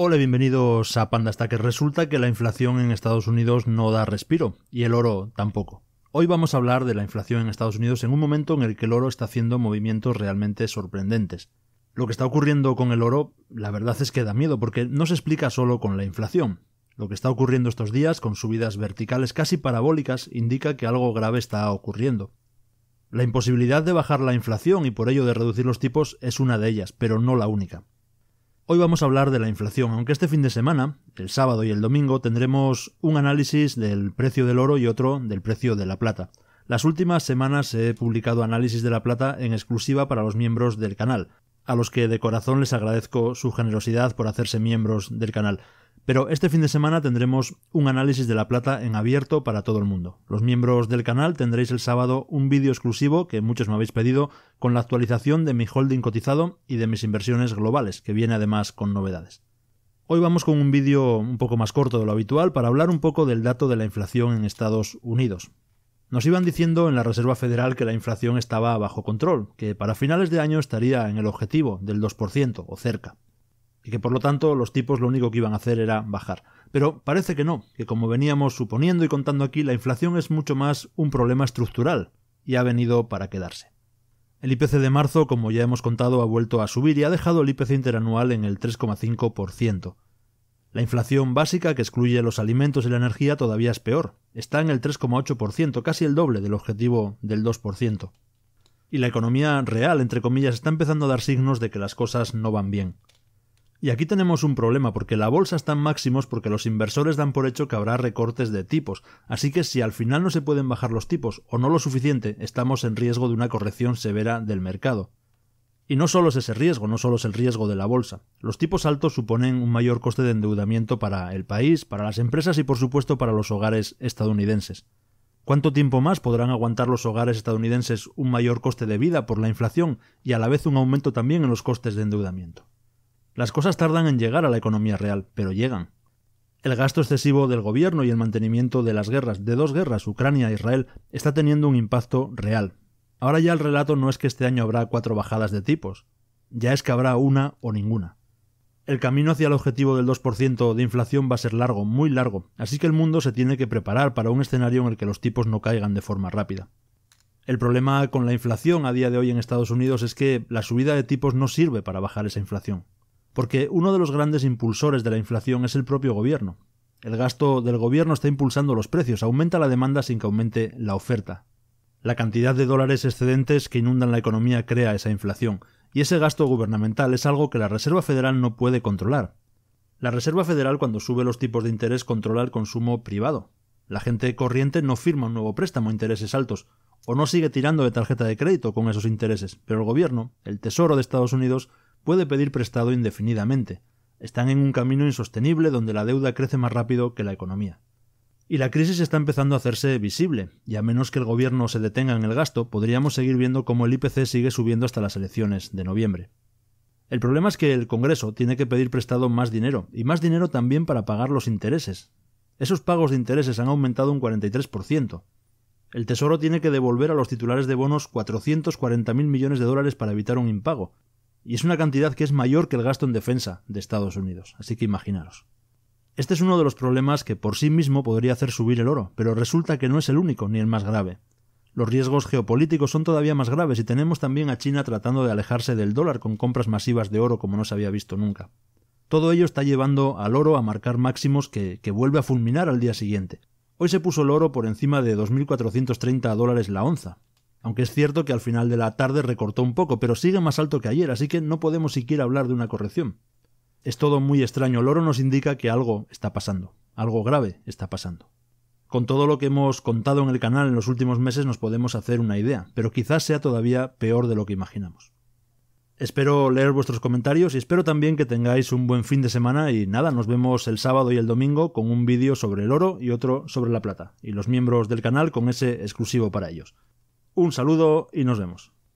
Hola, bienvenidos a Panda Stack. Resulta que la inflación en Estados Unidos no da respiro, y el oro tampoco. Hoy vamos a hablar de la inflación en Estados Unidos en un momento en el que el oro está haciendo movimientos realmente sorprendentes. Lo que está ocurriendo con el oro, la verdad es que da miedo, porque no se explica solo con la inflación. Lo que está ocurriendo estos días, con subidas verticales casi parabólicas, indica que algo grave está ocurriendo. La imposibilidad de bajar la inflación y por ello de reducir los tipos es una de ellas, pero no la única. Hoy vamos a hablar de la inflación, aunque este fin de semana, el sábado y el domingo, tendremos un análisis del precio del oro y otro del precio de la plata. Las últimas semanas he publicado análisis de la plata en exclusiva para los miembros del canal, a los que de corazón les agradezco su generosidad por hacerse miembros del canal. Pero este fin de semana tendremos un análisis de la plata en abierto para todo el mundo. Los miembros del canal tendréis el sábado un vídeo exclusivo que muchos me habéis pedido con la actualización de mi holding cotizado y de mis inversiones globales, que viene además con novedades. Hoy vamos con un vídeo un poco más corto de lo habitual para hablar un poco del dato de la inflación en Estados Unidos. Nos iban diciendo en la Reserva Federal que la inflación estaba bajo control, que para finales de año estaría en el objetivo del 2% o cerca, y que por lo tanto los tipos lo único que iban a hacer era bajar. Pero parece que no, que como veníamos suponiendo y contando aquí, la inflación es mucho más un problema estructural y ha venido para quedarse. El IPC de marzo, como ya hemos contado, ha vuelto a subir y ha dejado el IPC interanual en el 3,5%. La inflación básica, que excluye los alimentos y la energía, todavía es peor. Está en el 3,8%, casi el doble del objetivo del 2%. Y la economía real, entre comillas, está empezando a dar signos de que las cosas no van bien. Y aquí tenemos un problema, porque la bolsa está en máximos porque los inversores dan por hecho que habrá recortes de tipos, así que si al final no se pueden bajar los tipos, o no lo suficiente, estamos en riesgo de una corrección severa del mercado. Y no solo es ese riesgo, no solo es el riesgo de la bolsa. Los tipos altos suponen un mayor coste de endeudamiento para el país, para las empresas y por supuesto para los hogares estadounidenses. ¿Cuánto tiempo más podrán aguantar los hogares estadounidenses un mayor coste de vida por la inflación y a la vez un aumento también en los costes de endeudamiento? Las cosas tardan en llegar a la economía real, pero llegan. El gasto excesivo del gobierno y el mantenimiento de las guerras, de dos guerras, Ucrania e Israel, está teniendo un impacto real. Ahora ya el relato no es que este año habrá 4 bajadas de tipos, ya es que habrá una o ninguna. El camino hacia el objetivo del 2% de inflación va a ser largo, muy largo, así que el mundo se tiene que preparar para un escenario en el que los tipos no caigan de forma rápida. El problema con la inflación a día de hoy en Estados Unidos es que la subida de tipos no sirve para bajar esa inflación. Porque uno de los grandes impulsores de la inflación es el propio gobierno. El gasto del gobierno está impulsando los precios, aumenta la demanda sin que aumente la oferta. La cantidad de dólares excedentes que inundan la economía crea esa inflación, y ese gasto gubernamental es algo que la Reserva Federal no puede controlar. La Reserva Federal, cuando sube los tipos de interés, controla el consumo privado. La gente corriente no firma un nuevo préstamo a intereses altos, o no sigue tirando de tarjeta de crédito con esos intereses, pero el gobierno, el Tesoro de Estados Unidos, puede pedir prestado indefinidamente. Están en un camino insostenible donde la deuda crece más rápido que la economía. Y la crisis está empezando a hacerse visible, y a menos que el gobierno se detenga en el gasto, podríamos seguir viendo cómo el IPC sigue subiendo hasta las elecciones de noviembre. El problema es que el Congreso tiene que pedir prestado más dinero, y más dinero también para pagar los intereses. Esos pagos de intereses han aumentado un 43%. El Tesoro tiene que devolver a los titulares de bonos 440.000 millones de dólares para evitar un impago, y es una cantidad que es mayor que el gasto en defensa de Estados Unidos, así que imaginaros. Este es uno de los problemas que por sí mismo podría hacer subir el oro, pero resulta que no es el único ni el más grave. Los riesgos geopolíticos son todavía más graves y tenemos también a China tratando de alejarse del dólar con compras masivas de oro como no se había visto nunca. Todo ello está llevando al oro a marcar máximos que vuelve a fulminar al día siguiente. Hoy se puso el oro por encima de 2.430 dólares la onza. Aunque es cierto que al final de la tarde recortó un poco, pero sigue más alto que ayer, así que no podemos siquiera hablar de una corrección. Es todo muy extraño, el oro nos indica que algo está pasando, algo grave está pasando. Con todo lo que hemos contado en el canal en los últimos meses nos podemos hacer una idea, pero quizás sea todavía peor de lo que imaginamos. Espero leer vuestros comentarios y espero también que tengáis un buen fin de semana y nada, nos vemos el sábado y el domingo con un vídeo sobre el oro y otro sobre la plata, y los miembros del canal con ese exclusivo para ellos. Un saludo y nos vemos.